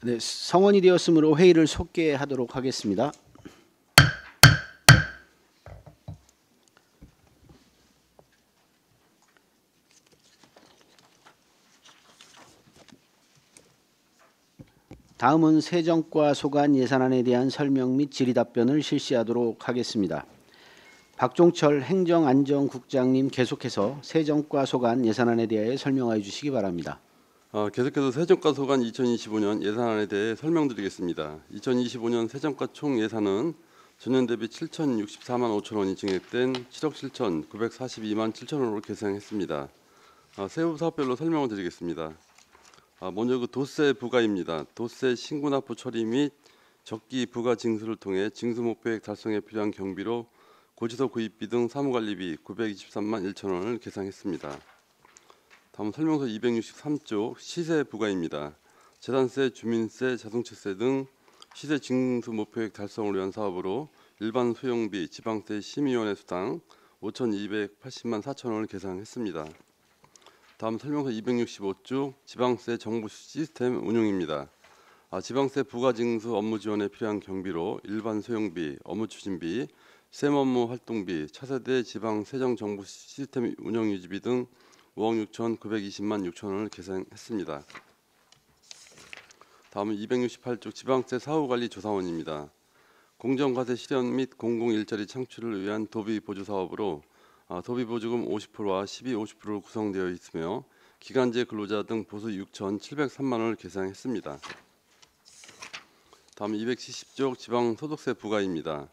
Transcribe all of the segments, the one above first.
네, 성원이 되었으므로 회의를 속개하도록 하겠습니다. 다음은 세정과 소관 예산안에 대한 설명 및 질의답변을 실시하도록 하겠습니다. 박종철 행정안전국장님 계속해서 세정과 소관 예산안에 대해 설명하여 주시기 바랍니다. 계속해서 세정과 소관 2025년 예산안에 대해 설명드리겠습니다. 2025년 세정과 총 예산은 전년 대비 7,064만 5천 원이 증액된 7억 7,942만 7천 원으로 계상했습니다. 세부 사업별로 설명을 드리겠습니다. 먼저 그 도세 부과입니다. 도세 신고납부 처리 및 적기 부과 징수를 통해 징수 목표액 달성에 필요한 경비로 고지서 구입비 등 사무관리비 923만 1천 원을 계상했습니다. 다음 설명서 263쪽 시세 부과입니다. 재산세, 주민세, 자동차세 등 시세 징수 목표액 달성을 위한 사업으로 일반 소용비, 지방세 심의위원회 수당 5,280만 4천 원을 계상했습니다. 다음 설명서 265쪽 지방세 정부 시스템 운용입니다. 지방세 부과징수 업무 지원에 필요한 경비로 일반 소용비, 업무 추진비, 세무업무 활동비, 차세대 지방세정 정부 시스템 운영 유지비 등 5억 6,920만 6천 원을 계산했습니다. 다음은 268쪽 지방세 사후관리 조사원입니다. 공정과세 실현 및 공공일자리 창출을 위한 도비보조 사업으로 도비보조금 50%와 50%로 구성되어 있으며 기간제 근로자 등 보수 6,703만 원을 계산했습니다. 다음 270쪽 지방소득세 부과입니다.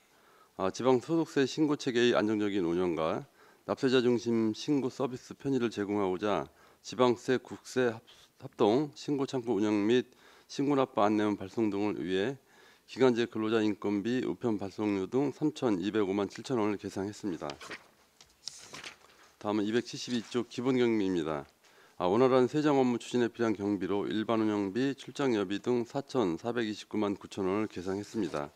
지방소득세 신고체계의 안정적인 운영과 납세자 중심 신고 서비스 편의를 제공하고자 지방세, 국세 합동 신고 창구 운영 및 신고납부 안내문 발송 등을 위해 기간제 근로자 인건비, 우편 발송료 등 3,205만 7천 원을 계상했습니다. 다음은 272쪽 기본경비입니다. 원활한 세정 업무 추진에 필요한 경비로 일반 운영비, 출장 여비 등 4,429만 9천 원을 계상했습니다.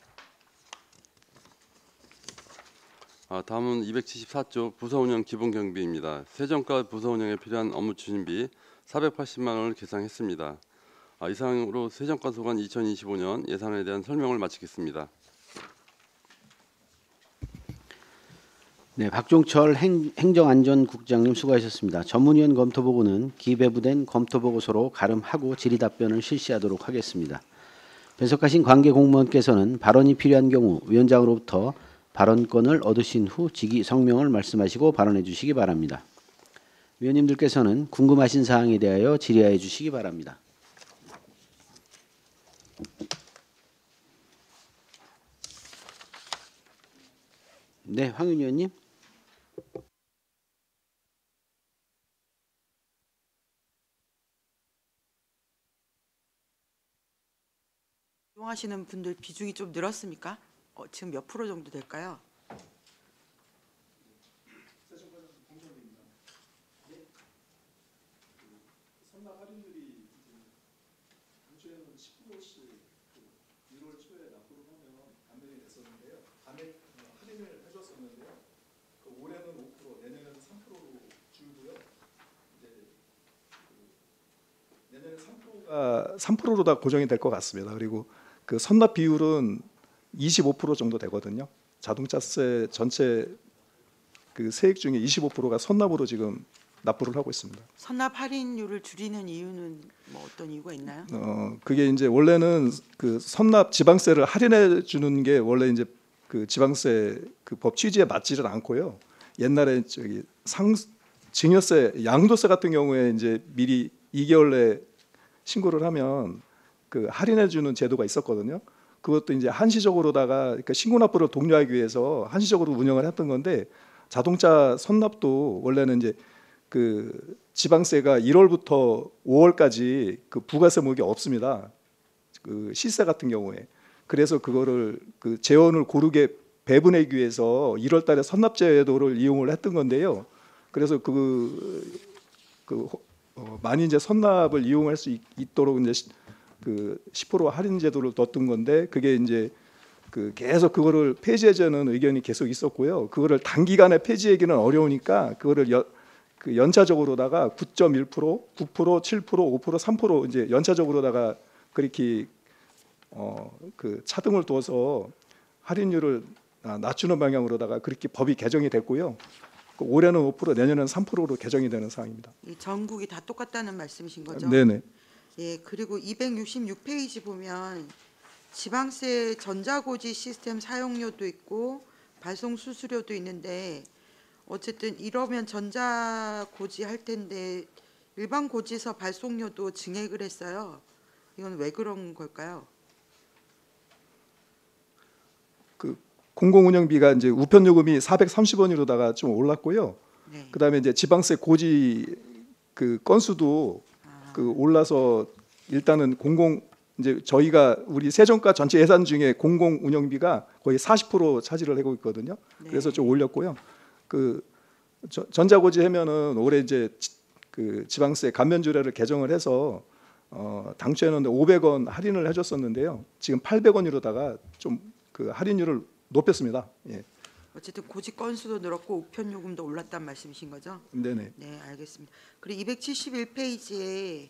다음은 274쪽 부서운영 기본경비입니다. 세정과 부서운영에 필요한 업무 추진비 480만 원을 계상했습니다. 이상으로 세정과 소관 2025년 예산에 대한 설명을 마치겠습니다. 네, 박종철 행정안전국장님 수고하셨습니다. 전문위원 검토보고는 기배부된 검토보고서로 가름하고 질의답변을 실시하도록 하겠습니다. 배석하신 관계 공무원께서는 발언이 필요한 경우 위원장으로부터 발언권을 얻으신 후 직위 성명을 말씀하시고 발언해 주시기 바랍니다. 위원님들께서는 궁금하신 사항에 대하여 질의하여 주시기 바랍니다. 네, 황윤 의원님. 이용하시는 분들 비중이 좀 늘었습니까? 지금 몇 프로 정도 될까요? 선납 할인율이 당초에는 10%씩 1월 초에 납부를 하면 감면이 됐었는데요. 감액 할인을 해줬었는데요. 올해는 5%, 내년에는 3%로 줄고요. 이제 내년에 3%로 다 고정이 될 것 같습니다. 그리고 그 선납 비율은 25% 정도 되거든요. 자동차세 전체 그 세액 중에 25%가 선납으로 지금 납부를 하고 있습니다. 선납 할인율을 줄이는 이유는 뭐 어떤 이유가 있나요? 그게 이제 원래는 그 선납 지방세를 할인해 주는 게 원래 이제 그 지방세 그 법 취지에 맞지를 않고요. 옛날에 저기 증여세, 양도세 같은 경우에 이제 미리 2개월 내에 신고를 하면 그 할인해 주는 제도가 있었거든요. 그것도 이제 한시적으로다가 그러니까 신고 납부를 독려하기 위해서 한시적으로 운영을 했던 건데 자동차 선납도 원래는 이제 그 지방세가 1월부터 5월까지 그 부가세 목이 없습니다. 그 시세 같은 경우에. 그래서 그거를 그 재원을 고르게 배분하기 위해서 1월달에 선납제도를 이용을 했던 건데요. 그래서 많이 이제 선납을 이용할 수 있도록 이제 그 10% 할인 제도를 뒀던 건데 그게 이제 그 계속 그거를 폐지하자는 의견이 계속 있었고요. 그거를 단기간에 폐지하기는 어려우니까 그거를 그 연차적으로다가 9.1%, 9%, 7%, 5%, 3% 이제 연차적으로다가 그렇게 그 차등을 둬서 할인율을 낮추는 방향으로다가 그렇게 법이 개정이 됐고요. 올해는 5%, 내년에는 3%로 개정이 되는 상황입니다. 이 전국이 다 똑같다는 말씀이신 거죠? 네네. 예, 그리고 266페이지 보면 지방세 전자고지 시스템 사용료도 있고 발송 수수료도 있는데 어쨌든 이러면 전자고지 할 텐데 일반 고지서 발송료도 증액을 했어요. 이건 왜 그런 걸까요? 그 공공운영비가 이제 우편 요금이 430원으로다가 좀 올랐고요. 네. 그다음에 이제 지방세 고지 그 건수도 그 올라서 일단은 이제 저희가 우리 세정가 전체 예산 중에 공공운영비가 거의 40% 차지를 하고 있거든요. 네. 그래서 좀 올렸고요. 그 전자고지 하면은 올해 이제 그 지방세 감면조례를 개정을 해서 당초에는 500원 할인을 해줬었는데요. 지금 800원으로다가 좀 그 할인율을 높였습니다. 예. 어쨌든 고지 건수도 늘었고 우편 요금도 올랐단 말씀이신 거죠? 네네. 네, 알겠습니다. 그리고 271페이지에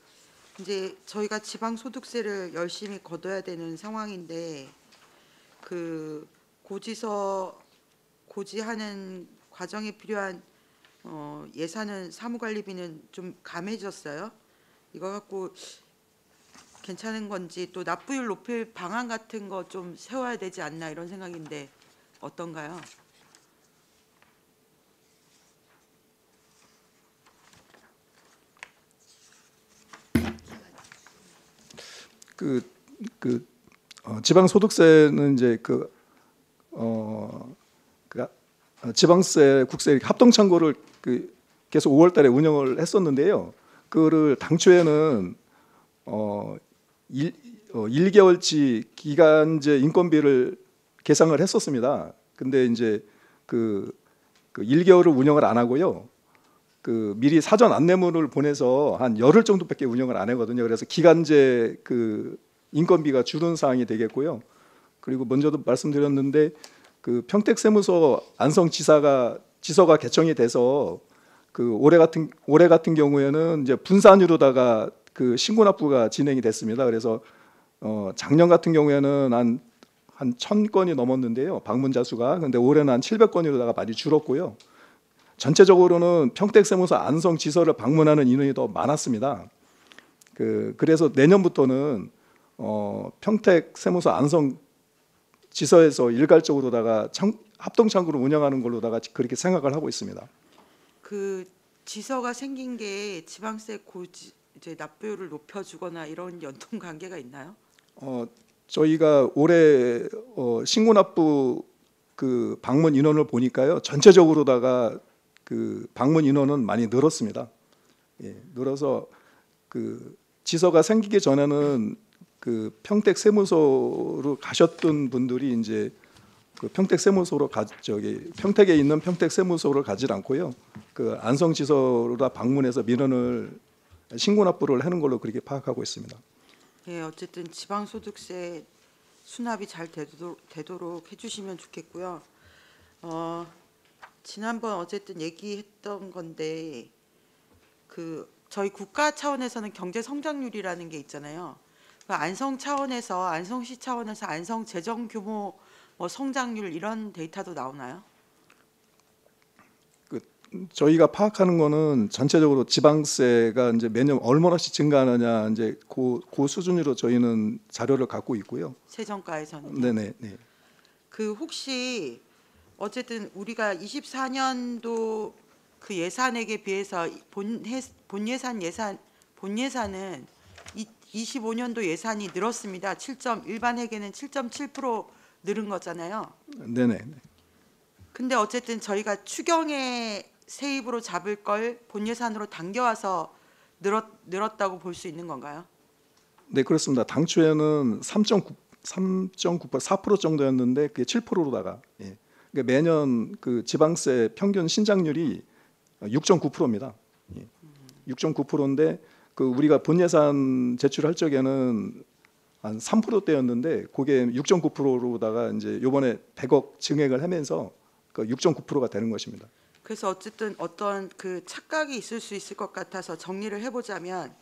이제 저희가 지방 소득세를 열심히 걷어야 되는 상황인데 그 고지서 고지하는 과정에 필요한 예산은 사무관리비는 좀 감해졌어요. 이거 갖고 괜찮은 건지 또 납부율 높일 방안 같은 거 좀 세워야 되지 않나 이런 생각인데 어떤가요? 지방 소득세는 이제 지방세 국세 합동 창구를 계속 5월달에 운영을 했었는데요. 그거를 당초에는 1개월치 기간제 인건비를 계상을 했었습니다. 근데 이제 그 1개월을 운영을 안 하고요. 미리 사전 안내문을 보내서 한 열흘 정도밖에 운영을 안 하거든요. 그래서 기간제 인건비가 줄은 사항이 되겠고요. 그리고 먼저도 말씀드렸는데 평택세무서 안성지사가 지서가 개청이 돼서 올해 같은 경우에는 이제 분산으로다가 신고 납부가 진행이 됐습니다. 그래서 작년 같은 경우에는 한 1,000건이 넘었는데요. 방문자 수가. 근데 올해는 한 700건으로다가 많이 줄었고요. 전체적으로는 평택세무서 안성지서를 방문하는 인원이 더 많았습니다. 그래서 내년부터는 평택세무서 안성지서에서 일괄적으로다가 합동 창구를 운영하는 걸로다가 그렇게 생각을 하고 있습니다. 그 지서가 생긴 게 지방세 고지 이제 납부율을 높여주거나 이런 연동 관계가 있나요? 저희가 올해 신고 납부 방문 인원을 보니까요. 전체적으로다가 방문 인원은 많이 늘었습니다. 예, 늘어서 지서가 생기기 전에는 평택세무서로 가셨던 분들이 이제 평택세무서로 평택에 있는 평택세무서를 가지 않고요. 안성지서로 방문해서 민원을 신고 납부를 하는 걸로 그렇게 파악하고 있습니다. 예, 어쨌든 지방소득세 수납이 잘 되도록 해주시면 좋겠고요. 지난번 어쨌든 얘기했던 건데 저희 국가 차원에서는 경제 성장률이라는 게 있잖아요. 안성 차원에서 안성시 차원에서 안성 재정 규모 성장률 이런 데이터도 나오나요? 저희가 파악하는 거는 전체적으로 지방세가 이제 매년 얼마나씩 증가하느냐 이제 그 수준으로 저희는 자료를 갖고 있고요. 세정가에서는. 네네. 혹시 어쨌든 우리가 24년도 그 예산액에 비해서 본 예산은 25년도 예산이 늘었습니다. 일반 회계는 7.7% 늘은 거잖아요. 네네. 근데 어쨌든 저희가 추경의 세입으로 잡을 걸 본 예산으로 당겨와서 늘었다고 볼 수 있는 건가요? 네, 그렇습니다. 당초에는 3.9% 4% 정도였는데 그게 7%로다가 그러니까 매년 지방세 평균 신장률이 6.9%입니다. 6.9%인데 우리가 본 예산 제출할 적에는 한 3%대였는데 그게 6.9%로다가 이제 이번에 100억 증액을 하면서 6.9%가 되는 것입니다. 그래서 어쨌든 어떤 착각이 있을 수 있을 것 같아서 정리를 해보자면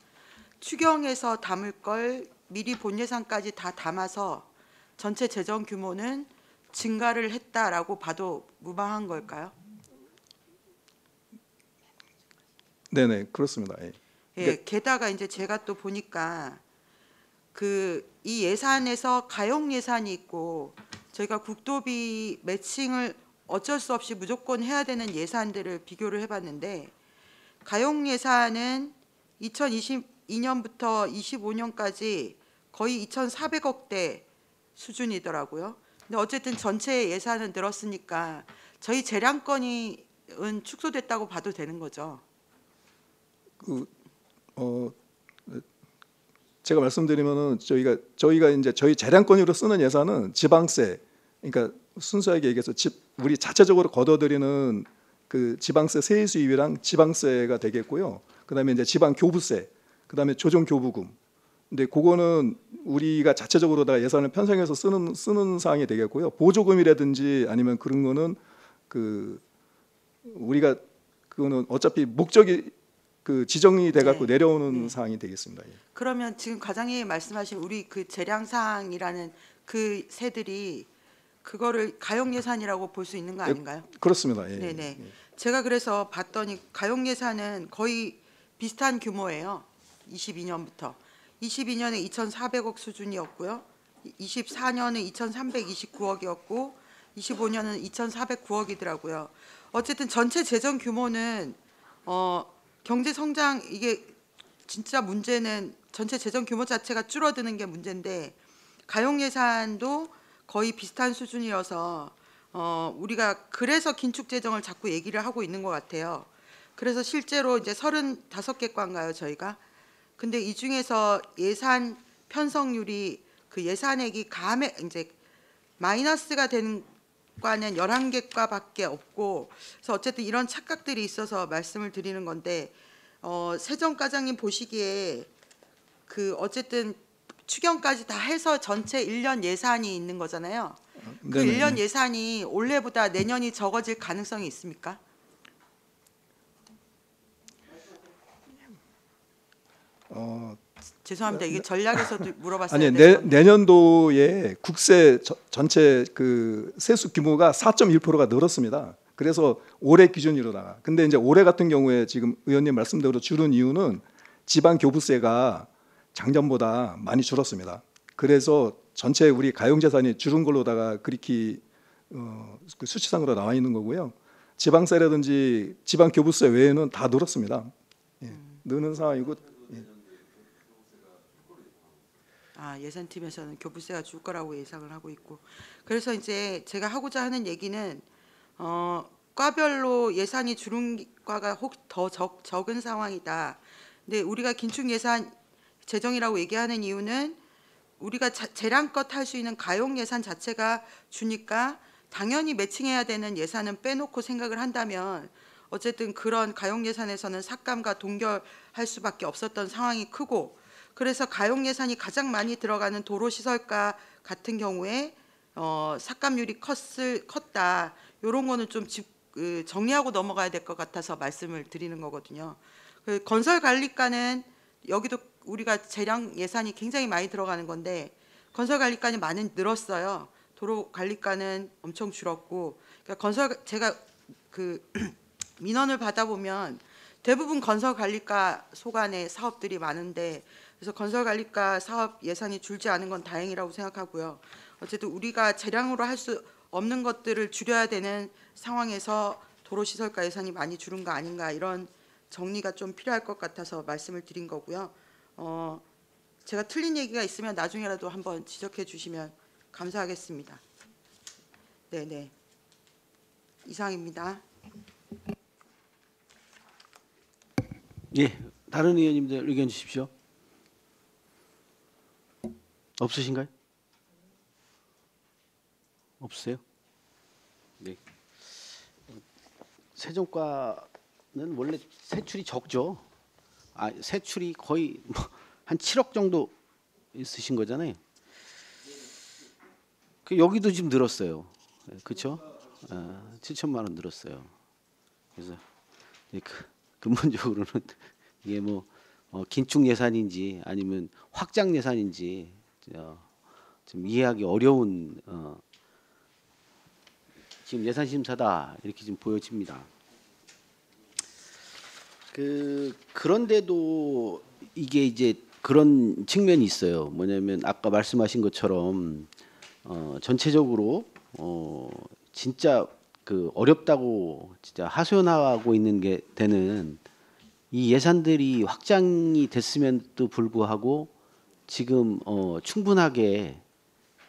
추경에서 담을 걸 미리 본 예산까지 다 담아서 전체 재정 규모는 증가를 했다라고 봐도 무방한 걸까요? 네네 그렇습니다. 예. 예, 게다가 이제 제가 또 보니까 이 예산에서 가용 예산이 있고 저희가 국도비 매칭을 어쩔 수 없이 무조건 해야 되는 예산들을 비교를 해봤는데 가용 예산은 2022년부터 25년까지 거의 2,400억대 수준이더라고요. 근데 어쨌든 전체 예산은 늘었으니까 저희 재량권이 축소됐다고 봐도 되는 거죠. 제가 말씀드리면은 저희가 이제 저희 재량권으로 쓰는 예산은 지방세, 그러니까 순수하게 얘기해서 우리 자체적으로 걷어들이는 그 지방세 세일 수입이랑 지방세가 되겠고요. 그다음에 이제 지방 교부세, 그다음에 조정 교부금. 근데 그거는 우리가 자체적으로 예산을 편성해서 쓰는 사항이 되겠고요. 보조금이라든지 아니면 그런 거는 우리가 그거는 어차피 목적이 지정이 돼갖고 네. 내려오는 사항이 되겠습니다. 예. 그러면 지금 과장님이 말씀하신 우리 그 재량사항이라는 그 세들이 그거를 가용 예산이라고 볼 수 있는 거 아닌가요? 그렇습니다. 예. 네네. 제가 그래서 봤더니 가용 예산은 거의 비슷한 규모예요. 22년부터. 22년에 2,400억 수준이었고요. 24년에 2,329억이었고 25년은 2,409억이더라고요. 어쨌든 전체 재정 규모는 경제 성장 이게 진짜 문제는 전체 재정 규모 자체가 줄어드는 게 문제인데 가용 예산도 거의 비슷한 수준이어서 우리가 그래서 긴축 재정을 자꾸 얘기를 하고 있는 것 같아요. 그래서 실제로 이제 35개과인가요 저희가? 근데 이 중에서 예산 편성률이 그 예산액이 이제 마이너스가 되는 과는 11개과밖에 없고 그래서 어쨌든 이런 착각들이 있어서 말씀을 드리는 건데 세정과장님 보시기에 어쨌든 추경까지 다 해서 전체 1년 예산이 있는 거잖아요. 그 네네. 1년 예산이 올해보다 내년이 적어질 가능성이 있습니까? 죄송합니다. 이게 전략에서도 물어봤어야 아니 되는 건데. 내년도에 국세 전체 그 세수 규모가 4.1%가 늘었습니다. 그래서 올해 기준으로다가. 근데 이제 올해 같은 경우에 지금 의원님 말씀대로 줄은 이유는 지방 교부세가 작년보다 많이 줄었습니다. 그래서 전체 우리 가용재산이 줄은 걸로다가 그렇게 그 수치상으로 나와 있는 거고요. 지방세라든지 지방 교부세 외에는 다 늘었습니다. 예, 느는 상황이고. 예산팀에서는 교부세가 줄 거라고 예상을 하고 있고 그래서 이제 제가 하고자 하는 얘기는 과별로 예산이 줄은 과가 혹 더 적은 상황이다. 근데 우리가 긴축 예산 재정이라고 얘기하는 이유는 우리가 재량껏 할 수 있는 가용 예산 자체가 주니까 당연히 매칭해야 되는 예산은 빼놓고 생각을 한다면 어쨌든 그런 가용 예산에서는 삭감과 동결할 수밖에 없었던 상황이 크고 그래서 가용 예산이 가장 많이 들어가는 도로시설과 같은 경우에 삭감률이 컸다. 이런 거는 좀 정리하고 넘어가야 될 것 같아서 말씀을 드리는 거거든요. 건설관리과는 여기도 우리가 재량 예산이 굉장히 많이 들어가는 건데 건설관리과는 많이 늘었어요. 도로관리과는 엄청 줄었고 그러니까 제가 민원을 받아보면 대부분 건설관리과 소관의 사업들이 많은데 그래서 건설관리과 사업 예산이 줄지 않은 건 다행이라고 생각하고요. 어쨌든 우리가 재량으로 할 수 없는 것들을 줄여야 되는 상황에서 도로시설과 예산이 많이 줄은 거 아닌가 이런 정리가 좀 필요할 것 같아서 말씀을 드린 거고요. 제가 틀린 얘기가 있으면 나중에라도 한번 지적해 주시면 감사하겠습니다. 네네. 이상입니다. 예, 다른 의원님들 의견 주십시오. 없으신가요? 없어요? 네. 세정과는 원래 세출이 적죠. 세출이 거의 한 7억 정도 있으신 거잖아요. 여기도 지금 늘었어요. 그렇죠? 7천만 원 늘었어요. 그래서 근본적으로는 이게 긴축 예산인지 아니면 확장 예산인지 좀 이해하기 어려운 지금 예산 심사다 이렇게 좀 보여집니다. 그런데도 이게 이제 그런 측면이 있어요. 뭐냐면 아까 말씀하신 것처럼 전체적으로 진짜 어렵다고 진짜 하소연하고 있는 게 되는 이 예산들이 확장이 됐음에도 불구하고 지금 충분하게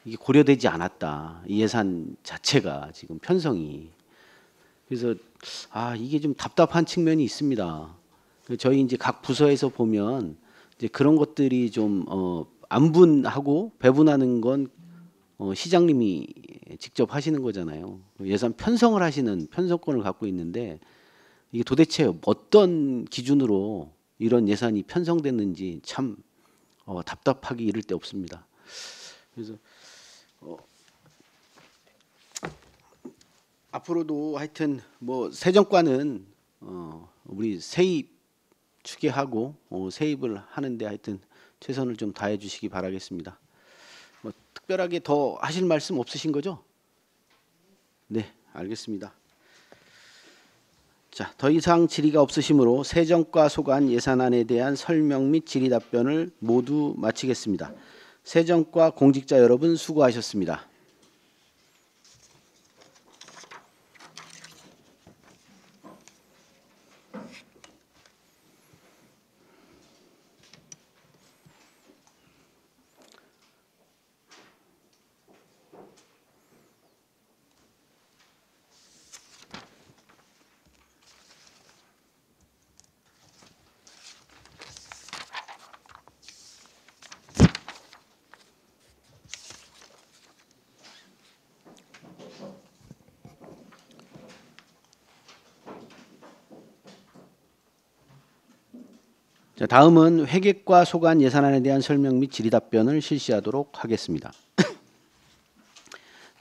이게 고려되지 않았다. 이 예산 자체가 지금 편성이. 그래서 이게 좀 답답한 측면이 있습니다. 저희 이제 각 부서에서 보면 이제 그런 것들이 좀 안분하고 배분하는 건 시장님이 직접 하시는 거잖아요. 예산 편성을 하시는 편성권을 갖고 있는데 이게 도대체 어떤 기준으로 이런 예산이 편성됐는지 참 답답하기 이를 데 없습니다. 그래서 앞으로도 하여튼 뭐 세정과는 우리 세입 추계하고 세입을 하는데 하여튼 최선을 좀 다해 주시기 바라겠습니다. 뭐 특별하게 더 하실 말씀 없으신 거죠? 네, 알겠습니다. 자, 더 이상 질의가 없으시므로 세정과 소관 예산안에 대한 설명 및 질의 답변을 모두 마치겠습니다. 세정과 공직자 여러분 수고하셨습니다. 자, 다음은 회계과 소관 예산안에 대한 설명 및 질의 답변을 실시하도록 하겠습니다.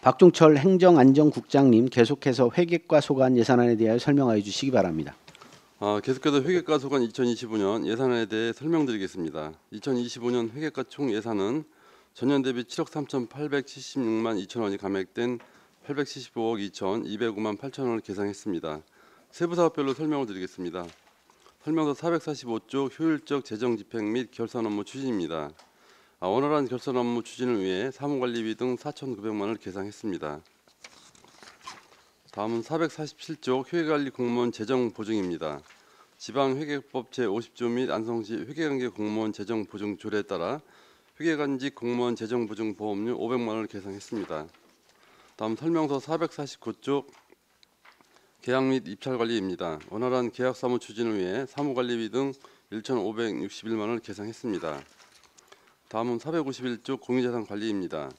박종철 행정안전국장님 계속해서 회계과 소관 예산안에 대하여 설명하여 주시기 바랍니다. 계속해서 회계과 소관 2025년 예산안에 대해 설명드리겠습니다. 2025년 회계과 총 예산은 전년 대비 7억 3,876만 2천 원이 감액된 875억 2,205만 8천 원을 계상했습니다. 세부 사업별로 설명을 드리겠습니다. 설명서 445쪽 효율적 재정 집행 및 결산 업무 추진입니다. 원활한 결산 업무 추진을 위해 사무관리비 등 4,900만 원을 계상했습니다. 다음은 447쪽 회계관리 공무원 재정 보증입니다. 지방회계법 제50조 및 안성시 회계관계 공무원 재정 보증 조례에 따라 회계관직 공무원 재정 보증 보험료 500만 원을 계상했습니다. 다음 설명서 449쪽 계약 및 입찰 관리입니다. 원활한 계약 사무 추진을 위해 사무관리비 등 1,561만 원을 계상했습니다. 다음은 451쪽 공유재산 관리입니다.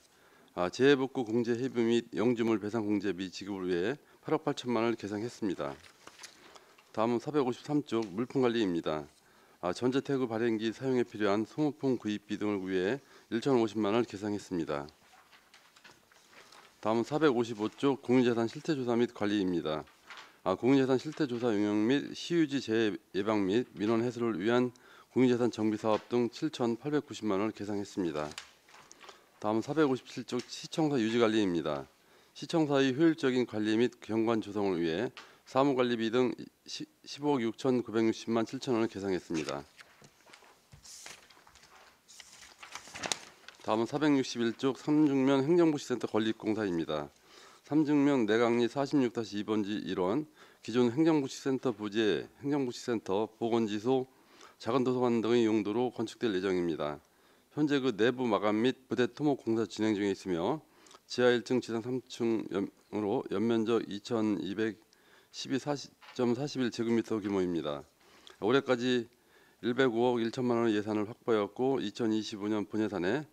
재해복구 공제 해부 및 영주물 배상 공제 및 지급을 위해 8억 8천만 원을 계상했습니다. 다음은 453쪽 물품 관리입니다. 전자태그 발행기 사용에 필요한 소모품 구입비 등을 위해 1,050만 원을 계상했습니다. 다음은 455쪽 공유재산 실태조사 및 관리입니다. 공유재산 실태조사 용역 및 시유지 재해 예방 및 민원 해소를 위한 공유재산 정비 사업 등 7,890만 원을 계상했습니다. 다음은 457쪽 시청사 유지 관리입니다. 시청사의 효율적인 관리 및 경관 조성을 위해 사무관리비 등 15억 6,960만 7천 원을 계상했습니다. 다음은 461쪽 삼중면 행정복지센터 건립공사입니다. 삼중면 내강리 46-2번지 1원 기존 행정복지센터 부지에 행정복지센터, 보건지소, 작은도서관 등의 용도로 건축될 예정입니다. 현재 그 내부 마감 및 부대 토목 공사 진행 중에 있으며 지하 1층, 지상 3층으로 연면적 2,212.41제곱미터 규모입니다. 올해까지 105억 1천만 원의 예산을 확보하였고 2025년 본예산에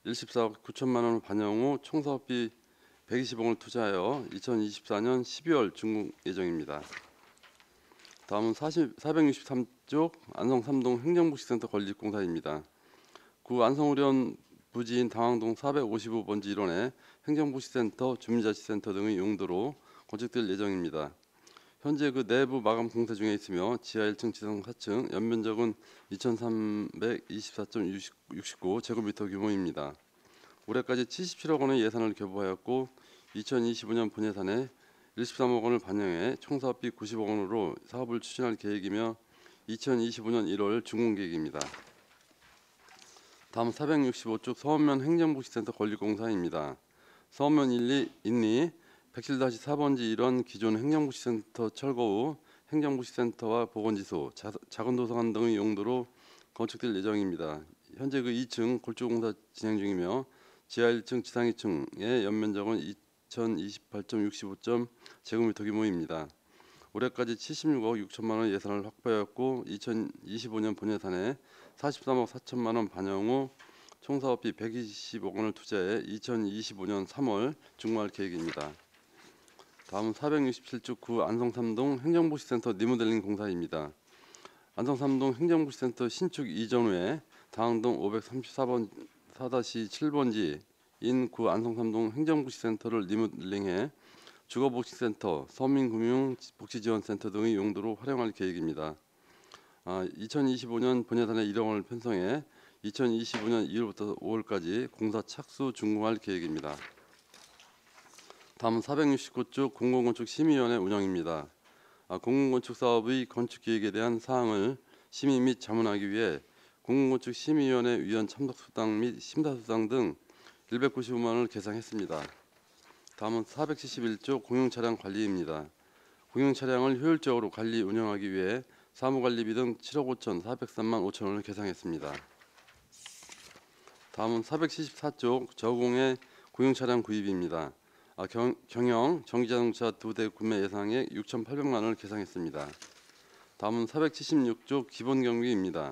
14억 9천만 원을 반영 후 총 사업비 120억 원을 투자하여 2024년 12월 준공 예정입니다. 다음은 463쪽 안성 3동 행정복지센터 건립공사입니다. 구 안성우련 부지인 당황동 455번지 1원에 행정복지센터, 주민자치센터 등의 용도로 건축될 예정입니다. 현재 그 내부 마감 공사 중에 있으며 지하 1층, 지상 4층, 연면적은 2,324.69 제곱미터 규모입니다. 올해까지 77억 원의 예산을 교부하였고 2025년 본예산에 13억 원을 반영해 총 사업비 90억 원으로 사업을 추진할 계획이며 2025년 1월 준공 계획입니다. 다음 465쪽 서원면 행정복지센터 건립공사입니다. 서원면 1, 2, 107-4번지 1원 기존 행정복지센터 철거 후 행정복지센터와 보건지소, 작은도서관 등의 용도로 건축될 예정입니다. 현재 그 2층 골조공사 진행 중이며 지하 1층, 지상 2층의 연면적은 2028.65 제곱미터 규모입니다. 올해까지 76억 6천만 원 예산을 확보하였고 2025년 본예산에 43억 4천만 원 반영 후 총 사업비 120억 원을 투자해 2025년 3월 준공할 계획입니다. 다음은 467쪽 구 안성 3동 행정복지센터 리모델링 공사입니다. 안성 3동 행정복지센터 신축 이전 후에 다항동 534번 4-7번지인 구 안성 3동 행정복지센터를 리모델링해 주거복지센터, 서민금융복지지원센터 등의 용도로 활용할 계획입니다. 2025년 본예산에 1억 원을 편성해 2025년 2월부터 5월까지 공사 착수 준공할 계획입니다. 다음 469쪽 공공건축 심의위원회 운영입니다. 공공건축 사업의 건축 계획에 대한 사항을 심의 및 자문하기 위해 공공건축 심의위원회 위원 참석수당 및 심사수당 등 195만 원을 계상했습니다. 다음은 471쪽 공용차량 관리입니다. 공용차량을 효율적으로 관리 운영하기 위해 사무관리비 등 7억 5,403만 5천 원을 계상했습니다. 다음은 474쪽 저공해 공용차량 구입입니다. 경영 전기자동차 2대 구매 예상액 6,800만 원을 계상했습니다. 다음은 476쪽 기본경비입니다.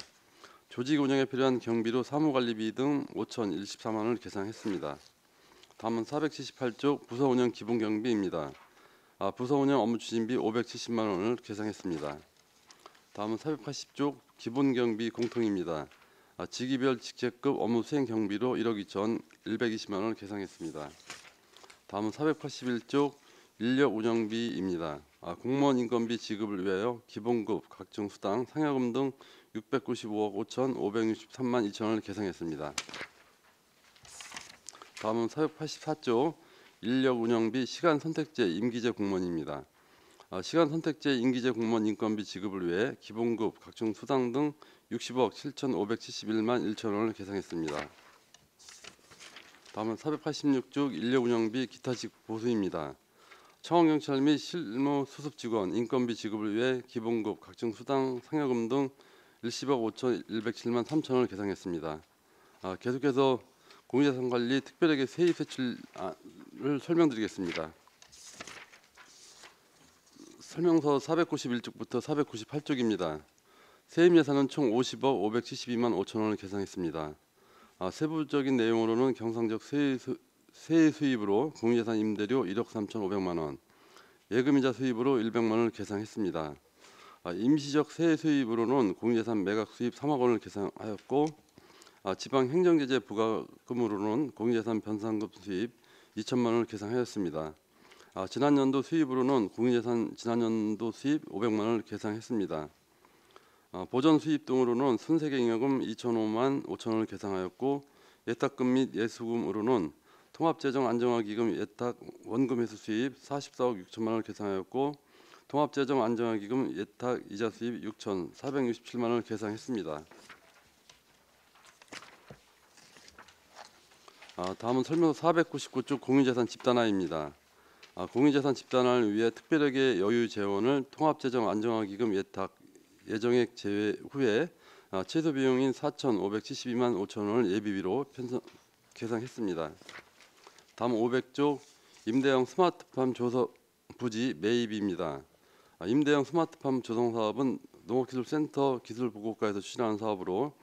조직 운영에 필요한 경비로 사무관리비 등 5,014만 원을 계상했습니다. 다음은 478쪽 부서운영 기본경비입니다. 부서운영 업무 추진비 570만 원을 계상했습니다. 다음은 480쪽 기본경비 공통입니다. 직위별 직책급 업무 수행 경비로 1억 2,120만 원을 계상했습니다. 다음은 481쪽 인력 운영비입니다. 공무원 인건비 지급을 위하여 기본급, 각종 수당, 상여금 등 695억 5,563만 2천 원을 계상했습니다. 다음은 484쪽 인력 운영비 시간 선택제 임기제 공무원입니다. 시간 선택제 임기제 공무원 인건비 지급을 위해 기본급, 각종 수당 등 60억 7,571만 1천 원을 계상했습니다. 다음은 486쪽 인력 운영비 기타직 보수입니다. 청원경찰 및 실무 수습 직원 인건비 지급을 위해 기본급, 각종 수당, 상여금 등 10억 5,107만 3천 원을 계상했습니다. 계속해서 공유자산관리 특별회계 세입 세출을 설명드리겠습니다. 설명서 491쪽부터 498쪽입니다. 세입 예산은 총 50억 572만 5천 원을 계상했습니다. 세부적인 내용으로는 경상적 세액 수입으로 공유재산 임대료 1억 3,500만 원, 예금이자 수입으로 100만 원을 계상했습니다. 임시적 세액 수입으로는 공유재산 매각 수입 3억 원을 계상하였고 지방 행정제재 부과금으로는 공유재산 변상금 수입 2천만 원을 계상하였습니다. 지난 연도 수입으로는 공유재산 지난연도 수입 500만 원을 계상했습니다. 보전 수입 등으로는 순세경여금 2,005만 5천 원을 계상하였고 예탁금 및 예수금으로는 통합재정안정화기금 예탁 원금 회수 수입 44억 6천만 원을 계상하였고 통합재정안정화기금 예탁 이자 수입 6,467만 원을 계상했습니다. 다음은 설명서 499쪽 공유재산 집단화입니다. 공유재산 집단화를 위해 특별하게 여유 재원을 통합재정안정화기금 예탁 예정액 제외 후에 최소 비용인 4,572만 5천 원을 예비비로 계상했습니다. 다음 500쪽 임대형 스마트팜 조성 부지 매입입니다. 임대형 스마트팜 조성 사업은 농업기술센터 기술보고과에서 추진하는 사업으로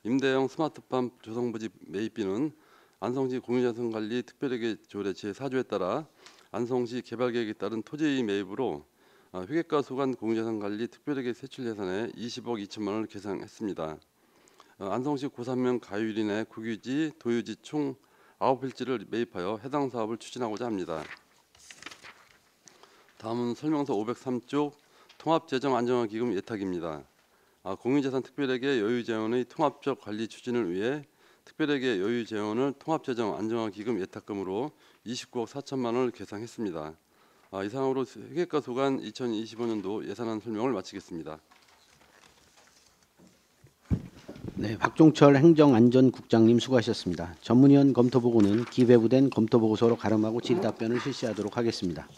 임대형 스마트팜 조성 부지 매입비는 안성시 공유자산관리 특별회계 조례 제4조에 따라 안성시 개발계획에 따른 토지 매입으로 회계과 소관 공유자산관리 특별회계 세출 예산에 20억 2천만 원을 계상했습니다. 안성시 고산면 가유리 국유지, 도유지 총 9필지를 매입하여 해당 사업을 추진하고자 합니다. 다음은 설명서 503쪽 통합재정안정화기금 예탁입니다. 공유재산특별회계 여유재원의 통합적 관리 추진을 위해 특별회계 여유재원을 통합재정안정화기금 예탁금으로 29억 4천만 원을 계상했습니다. 이상으로 회계과소관 2025년도 예산안 설명을 마치겠습니다. 네, 박종철 행정안전국장님 수고하셨습니다. 전문위원 검토보고는 기배부된 검토보고서로 가름하고 질의답변을 실시하도록 하겠습니다.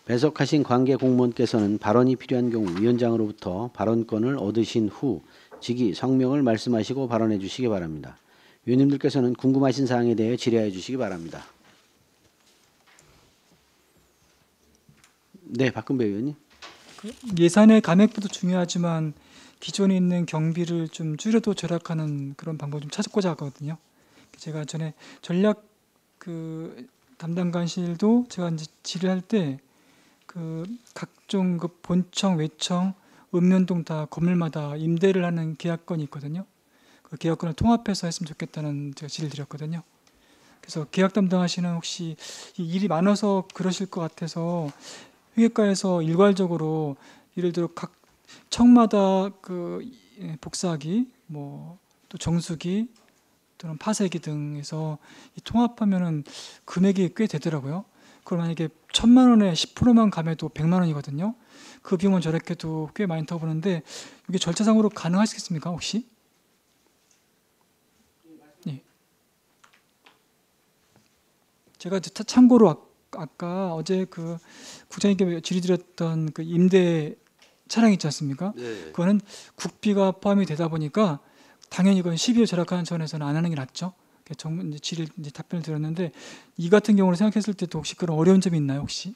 배석하신 관계 공무원께서는 발언이 필요한 경우 위원장으로부터 발언권을 얻으신 후 직위, 성명을 말씀하시고 발언해 주시기 바랍니다. 위원님들께서는 궁금하신 사항에 대해 질의해 주시기 바랍니다. 네, 박근배 의원님. 예산의 감액도 중요하지만 기존에 있는 경비를 좀 줄여도 절약하는 그런 방법을 좀 찾고자 하거든요. 제가 전에 전략 담당관실도 제가 이제 질의할 때 각종 본청, 외청, 읍면동 다 건물마다 임대를 하는 계약건이 있거든요. 그 계약건을 통합해서 했으면 좋겠다는 제가 질의를 드렸거든요. 그래서 계약 담당하시는 혹시 이 일이 많아서 그러실 것 같아서 회계과에서 일괄적으로 예를 들어 각 청마다 복사기, 또 정수기 또는 파쇄기 등에서 통합하면은 금액이 꽤 되더라고요. 그걸 만약에 1,000만 원에 10%만 감해도 100만 원이거든요. 그 비용은 저렇게도 꽤 많이 타고 보는데 이게 절차상으로 가능하시겠습니까 혹시? 예. 제가 참고로 아까 어제 국장님께 질의드렸던 임대 차량 있지 않습니까? 네. 그거는 국비가 포함이 되다 보니까 당연히 이건 12월 절약하는 차원에서는 안 하는 게 낫죠. 이제 질의 답변을 드렸는데 이 같은 경우를 생각했을 때도 혹시 그런 어려운 점이 있나요 혹시?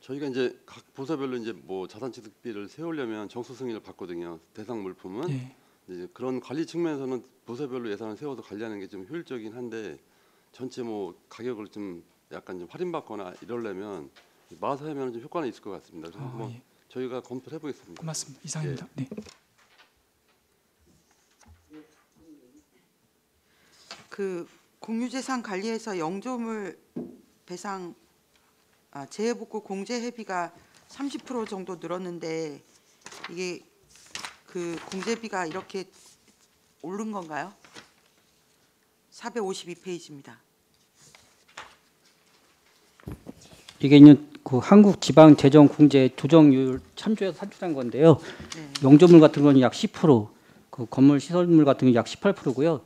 저희가 이제 각 부서별로 이제 자산취득비를 세우려면 정수 승인을 받거든요. 대상 물품은 예. 이제 그런 관리 측면에서는 부서별로 예산을 세워서 관리하는 게 좀 효율적이긴 한데 전체 가격을 좀 약간 좀 할인받거나 이러려면 마서 하면 좀 효과는 있을 것 같습니다. 그래서 예. 저희가 검토를 해보겠습니다. 고맙습니다. 이상입니다. 네. 공유재산 관리에서 영조물 배상 재해복구 공제회비가 30% 정도 늘었는데 이게 공제비가 이렇게 오른 건가요? 452페이지입니다. 이게 이제 한국지방재정공제 조정률 참조해서 산출한 건데요. 네. 영조물 같은 건 약 10%, 건물 시설물 같은 건 약 18%고요.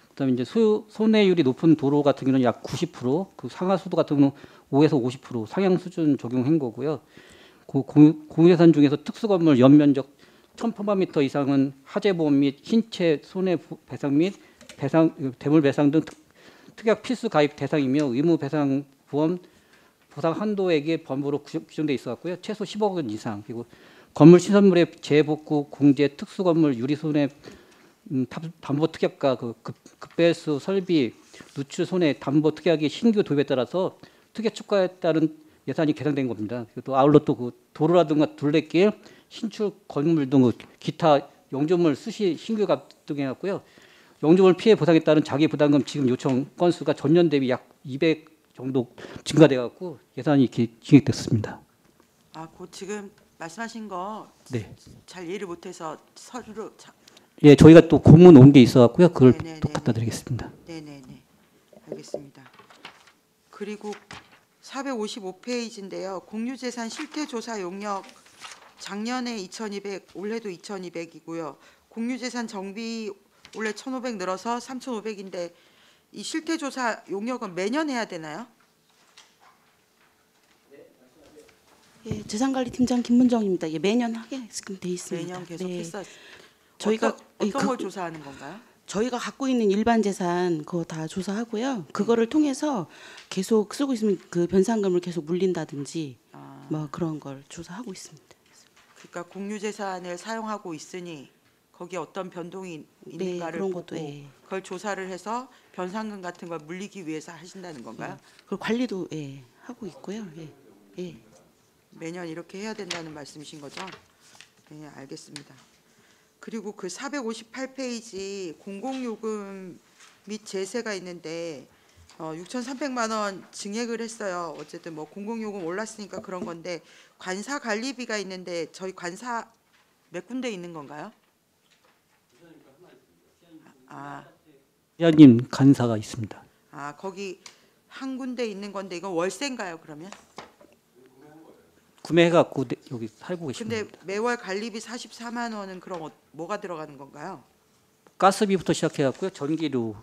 그다음에 이제 손해율이 높은 도로 같은 경우는 약 90%, 상하수도 같은 경우는 5에서 50% 상향 수준 적용한 거고요. 공유재산 중에서 특수건물 연면적 1,000평방미터 이상은 화재보험 및 신체 손해배상 및 대물배상 등 특약 필수 가입 대상이며 의무배상 보험 보상 한도액의 범위로 규정돼 있어갖고요. 최소 10억 원 이상 그리고 건물 시설물의 재복구 공제 특수건물 유리손해 담보 특약과 급배수 설비 누출 손해 담보 특약의 신규 도입에 따라서 특약 추가에 따른 예산이 계산된 겁니다. 또 아울러 또 도로라든가 둘레길, 신축 건물 등 기타 영조물 수시 신규값 등 해갖고요. 영조물 피해 보상에 따른 자기 부담금 지급 요청 건수가 전년 대비 약 200 정도 증가돼갖고 예산이 이렇게 진행됐습니다. 지금 말씀하신 거 잘 네. 이해를 못해서 서류로 예, 저희가 또 공문 온 게 있어갖고요. 그걸 네네네네. 또 갖다 드리겠습니다. 네네네. 알겠습니다. 그리고 455페이지인데요. 공유재산 실태조사 용역 작년에 2,200, 올해도 2,200이고요. 공유재산 정비 올해 1,500 늘어서 3,500인데 이 실태조사 용역은 매년 해야 되나요? 예, 재산관리팀장 김문정입니다. 예, 매년 하게끔 돼 있습니다. 매년 계속 네. 했어. 저희가 어떤 걸 조사하는 건가요? 저희가 갖고 있는 일반 재산 그거 다 조사하고요. 그거를 통해서 계속 쓰고 있으면 변상금을 계속 물린다든지 그런 걸 조사하고 있습니다. 그러니까 공유재산을 사용하고 있으니 거기에 어떤 변동이 있는가를 그런 보고 것도, 예. 그걸 조사를 해서 변상금 같은 걸 물리기 위해서 하신다는 건가요? 그걸 관리도 하고 있고요. 예. 매년 이렇게 해야 된다는 말씀이신 거죠? 네, 알겠습니다. 그리고 458페이지 공공요금 및 제세가 있는데 6,300만 원 증액을 했어요. 어쨌든 뭐 공공요금 올랐으니까 그런 건데 관사 관리비가 있는데 저희 관사 몇 군데 있는 건가요? 위원님 간사가 있습니다. 거기 한 군데 있는 건데 이건 월세인가요, 그러면? 구매해갖고 여기 살고 계십니다. 근데 매월 관리비 44만 원은 그럼 뭐가 들어가는 건가요? 가스비부터 시작해갖고요, 전기료,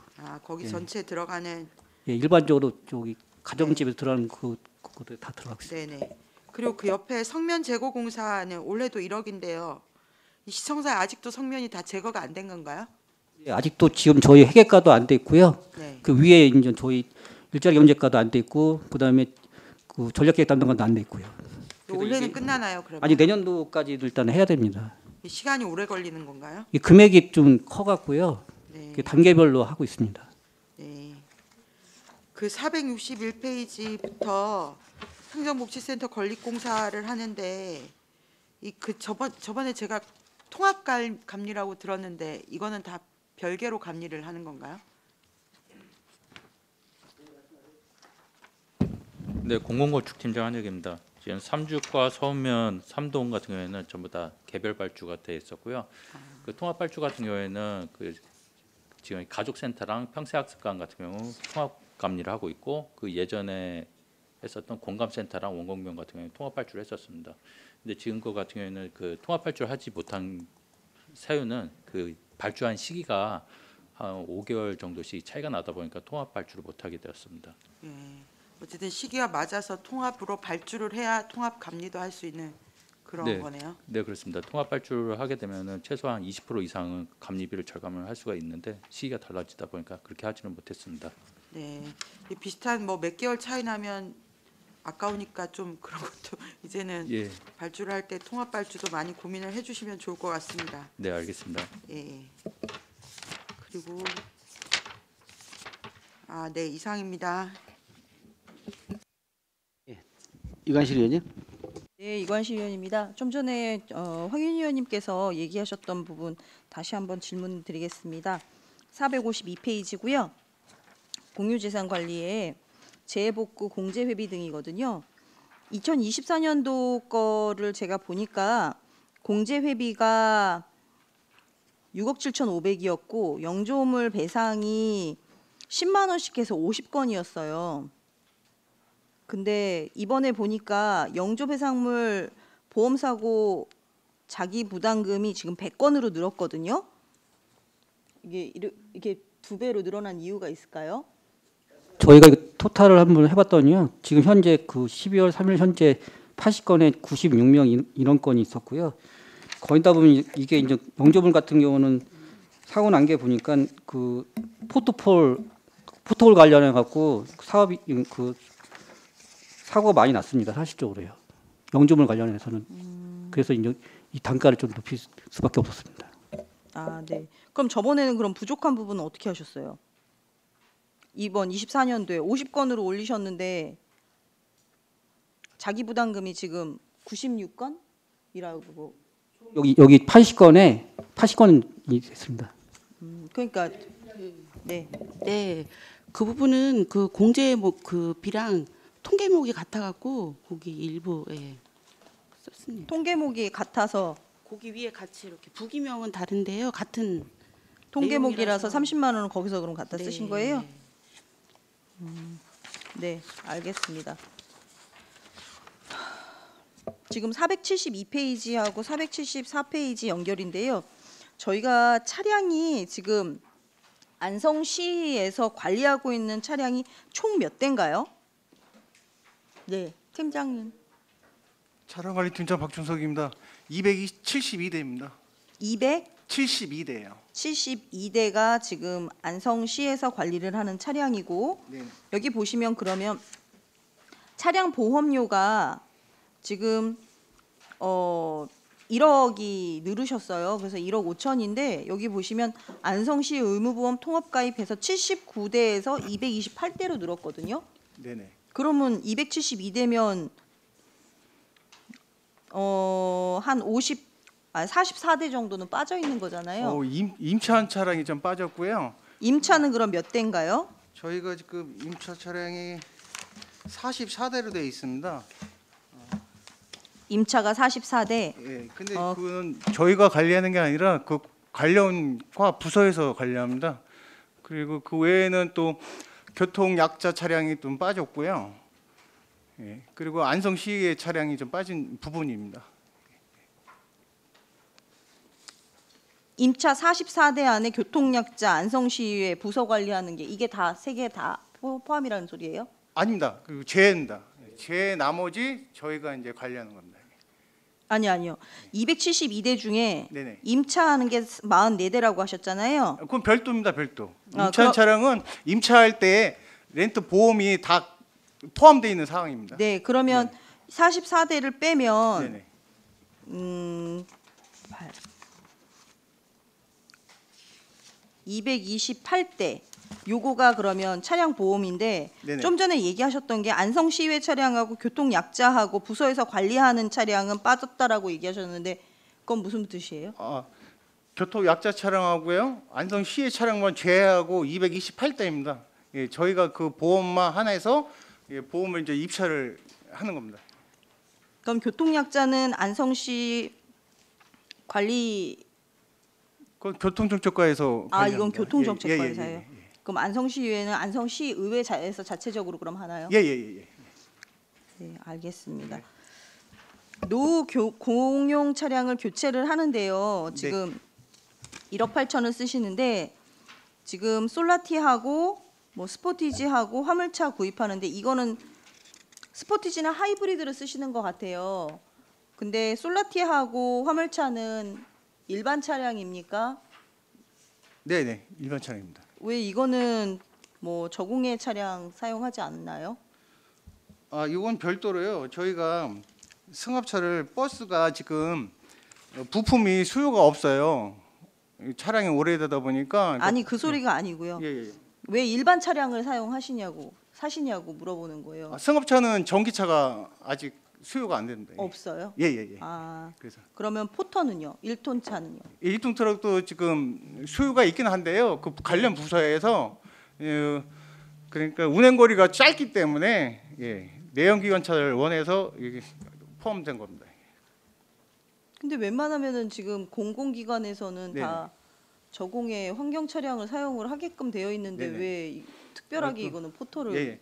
거기 전체 들어가는. 예, 일반적으로 저기 가정집에 들어가는 그것들 다 들어가고 있습니다. 네네. 그리고 그 옆에 성면 제거 공사는 올해도 1억인데요. 이 시청사에 아직도 성면이 다 제거가 안 된 건가요? 예, 아직도 지금 저희 회계과도 안 돼 있고요. 네. 그 위에 이제 저희 일자리 경제과도 안 돼 있고, 그다음에 그 전략계획 담당관도 안 돼 있고요. 올해는 끝나나요, 그러면? 아니 내년도까지 일단 해야 됩니다. 이 시간이 오래 걸리는 건가요? 이 금액이 좀 커갖고요. 네. 이게 단계별로 하고 있습니다. 네. 그 461페이지부터 행정복지센터 건립공사를 하는데 이 그 저번에 제가 통합감리라고 들었는데 이거는 다 별개로 감리를 하는 건가요? 네, 공공건축팀장 한혁입니다. 지금 삼주과 서면 3동 같은 경우에는 전부 다 개별 발주가 돼 있었고요. 그 통합 발주 같은 경우에는 그 지금 가족센터랑 평생학습관 같은 경우 통합 감리를 하고 있고, 그 예전에 했었던 공감센터랑 원공병 같은 경우에 통합 발주를 했었습니다. 근데 지금 거 같은 경우에는 그 통합 발주를 하지 못한 사유는 그 발주한 시기가 한 5개월 정도씩 차이가 나다 보니까 통합 발주를 못 하게 되었습니다. 예. 어쨌든 시기가 맞아서 통합으로 발주를 해야 통합 감리도 할 수 있는 그런 네. 거네요. 네, 그렇습니다. 통합 발주를 하게 되면은 최소한 20% 이상은 감리비를 절감을 할 수가 있는데 시기가 달라지다 보니까 그렇게 하지는 못했습니다. 네. 이 비슷한 뭐 몇 개월 차이 나면 아까우니까 좀 그런 것도 이제는 예, 발주를 할 때 통합 발주도 많이 고민을 해주시면 좋을 것 같습니다. 네, 알겠습니다. 예. 그리고 네, 이상입니다. 이관실 의원님. 네, 이관실 의원입니다. 좀 전에 황윤희 의원님께서 얘기하셨던 부분 다시 한번 질문드리겠습니다. 452페이지고요. 공유재산 관리에 재해복구, 공제회비 등이거든요. 2024년도 거를 제가 보니까 공제회비가 6억 7,500이었고 영조물 배상이 10만 원씩 해서 50건이었어요. 근데 이번에 보니까 영조배상물 보험사고 자기 부담금이 지금 100건으로 늘었거든요. 이게 2배로 늘어난 이유가 있을까요? 저희가 이거 토탈을 한번 해봤더니요. 지금 현재 그 12월 3일 현재 80건에 96명 인원권이 있었고요. 거의 다 보면 이게 이제 영조물 같은 경우는 사고 난 게 보니까 그 포트폴 관련해 갖고 사업이 그 사고가 많이 났습니다. 사실적으로요. 영조물 관련해서는. 그래서 이제 이 단가를 좀 높일 수밖에 없었습니다. 네. 그럼 저번에는 그럼 부족한 부분은 어떻게 하셨어요? 이번 24년도에 50건으로 올리셨는데 자기 부담금이 지금 96건이라고. 여기 80건이 됐습니다. 그러니까 네. 네, 그 부분은 그 그 비랑 통계목이 같아갖고 거기 일부 썼습니다. 통계목이 같아서 거기 위에 같이 이렇게 부기명은 다른데요, 같은 통계목이라서 내용이라서. 30만 원은 거기서 그럼 갖다 네. 쓰신 거예요? 네, 알겠습니다. 지금 472페이지하고 474페이지 연결인데요. 저희가 차량이 지금 안성시에서 관리하고 있는 차량이 총 몇 대인가요? 네, 팀장님. 차량관리팀장 박준석입니다. 272대입니다. 272대예요. 72대가 지금 안성시에서 관리를 하는 차량이고 네. 여기 보시면 그러면 차량 보험료가 지금 1억이 늘으셨어요. 그래서 1억 5천인데 여기 보시면 안성시 의무보험 통합가입해서 79대에서 228대로 늘었거든요. 네네. 그러면 272대면 한 44대 정도는 빠져 있는 거잖아요. 임차한 차량이 좀 빠졌고요. 임차는 그럼 몇 대인가요? 저희가 지금 임차 차량이 44대로 되어 있습니다. 임차가 44대. 예, 근데 그거는 저희가 관리하는 게 아니라 그 관련 과 부서에서 관리합니다. 그리고 그 외에는 또 교통 약자 차량이 좀 빠졌고요. 예, 그리고 안성시의 차량이 좀 빠진 부분입니다. 임차 44대 안에 교통약자 안성시의 부서 관리하는 게 이게 다 세 개 다 포함이라는 소리예요? 아닙니다. 그리고 제입니다. 제 나머지 저희가 이제 관리하는 겁니다. 아니요. 272대 중에 네네. 임차하는 게 44대라고 하셨잖아요. 그건 별도입니다, 별도. 아, 임차한 차량은 임차할 때 렌트 보험이 다 포함되어 있는 상황입니다. 네, 그러면 44대를 빼면 네네. 228대 요거가 그러면 차량 보험인데 네네. 좀 전에 얘기하셨던 게 안성시외 차량하고 교통약자하고 부서에서 관리하는 차량은 빠졌다라고 얘기하셨는데 그건 무슨 뜻이에요? 교통 약자 차량하고요. 안성시의 차량만 제외하고 228대입니다. 예, 저희가 그 보험만 하나에서 보험을 이제 입찰을 하는 겁니다. 그럼 교통약자는 안성시 관리 그 교통정책과에서 이건 교통정책과에서요. 예. 그럼 안성시의회는 안성시의회에서 자체적으로 그럼 하나요? 예. 네, 알겠습니다. 노 공용 차량을 교체를 하는데요. 지금 1억 8천을 쓰시는데 지금 솔라티하고 뭐 스포티지하고 화물차 구입하는데 이거는 스포티지나 하이브리드를 쓰시는 것 같아요. 근데 솔라티하고 화물차는 일반 차량입니까? 네, 일반 차량입니다. 왜 이거는 뭐 저공해 차량 사용하지 않나요? 이건 별도로요. 저희가 승합차를 버스가 지금 부품이 수요가 없어요. 차량이 오래되다 보니까 아니 그 소리가 아니고요. 예. 왜 일반 차량을 사시냐고 물어보는 거예요. 승합차는 전기차가 아직 수요가 안 된다. 없어요? 예. 그래서 그러면 포터는요? 1톤 차는요? 1톤 트럭도 지금 수요가 있긴 한데요. 그 관련 부서에서 그러니까 운행 거리가 짧기 때문에 내연기관차를 원해서 이게 포함된 겁니다. 근데 웬만하면은 지금 공공기관에서는 네네. 다 저공해 환경 차량을 사용을 하게끔 되어 있는데 네네. 왜 특별하게 이거는 포터를 예.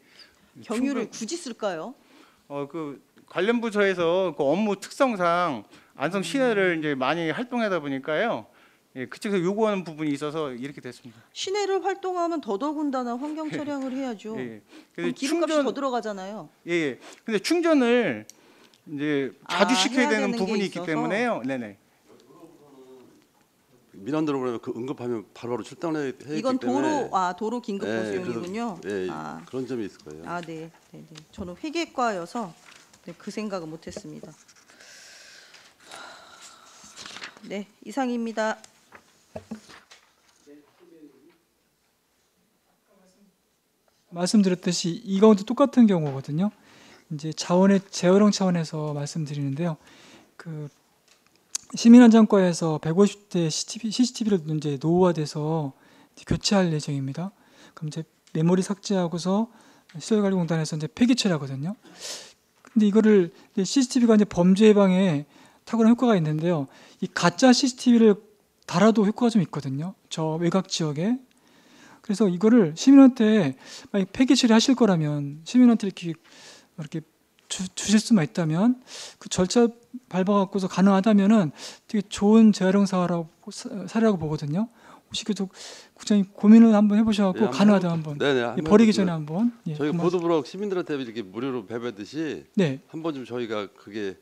경유를 굳이 쓸까요? 그 관련 부서에서 그 업무 특성상 안성 시내를 이제 많이 활동하다 보니까요. 그쪽에서 요구하는 부분이 있어서 이렇게 됐습니다. 시내를 활동하면 더더군다나 환경 차량을 해야죠. 그럼 기름값이 더 들어가잖아요. 예. 근데 충전을 이제 자주 시켜야 해야 되는 되는 게 부분이 있기 있어서. 때문에요. 네네. 민원 들어오면 그 응급하면 바로바로 출동을 해야 되기 이건 때문에 도로 긴급 보수용이군요. 그런 점이 있을 거예요. 네. 저는 회계과여서 그 생각은 못했습니다. 네, 이상입니다. 말씀드렸듯이 이 가운데 똑같은 경우거든요. 이제 재활용 차원에서 말씀드리는데요. 그 시민안전과에서 150대 CCTV를 이제 노후화돼서 교체할 예정입니다. 그럼 이제 메모리 삭제하고서 시설관리공단에서 이제 폐기 처리하거든요. 근데 이거를 CCTV가 이제 범죄 예방에 탁월한 효과가 있는데요. 이 가짜 CCTV를 달아도 효과가 좀 있거든요. 저 외곽 지역에. 그래서 이거를 시민한테 만약 폐기 처리하실 거라면 시민한테 이렇게 주실 수만 있다면 그 절차 밟아갖고서 가능하다면은 되게 좋은 재활용 사례라고 보거든요. 혹시 그래도 국장님 고민을 한번 해보셔갖고 가능하다 한번 버리기 전에 한번 저희 보도블록 시민들한테 이렇게 무료로 배배듯이 한번 좀 저희가 그게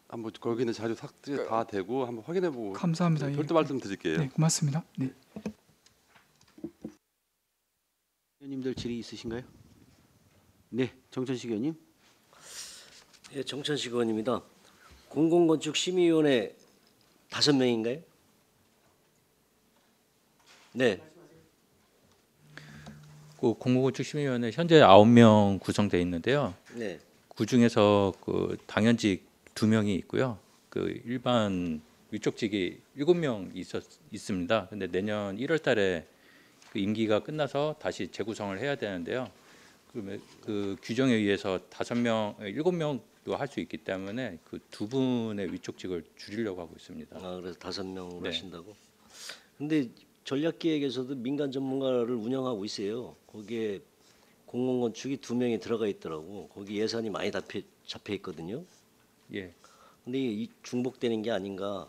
한번 거기 있는 자료 삭제 다 되고 한번 확인해보고 감사합니다. 별도 말씀드릴게요. 네, 고맙습니다. 네. 의원님들 질의 있으신가요? 네, 정천식 의원님. 네, 정천식 의원입니다. 공공건축 심의위원회 5명인가요? 네. 그 공공건축 심의위원회 현재 9명 구성되어 있는데요. 네. 그 중에서 그 당연직 2명이 있고요. 그 일반 위촉직이 7명 있습니다. 근데 내년 1월달에 그 임기가 끝나서 다시 재구성을 해야 되는데요. 그 규정에 의해서 5명, 7명도 할 수 있기 때문에 그 2분의 위촉직을 줄이려고 하고 있습니다. 아, 그래서 5명으로 네. 하신다고? 근데 전략기획에서도 민간 전문가를 운영하고 있어요. 거기에 공공건축이 2명이 들어가 있더라고. 거기 예산이 많이 잡혀 있거든요. 예. 근데 이 중복되는 게 아닌가?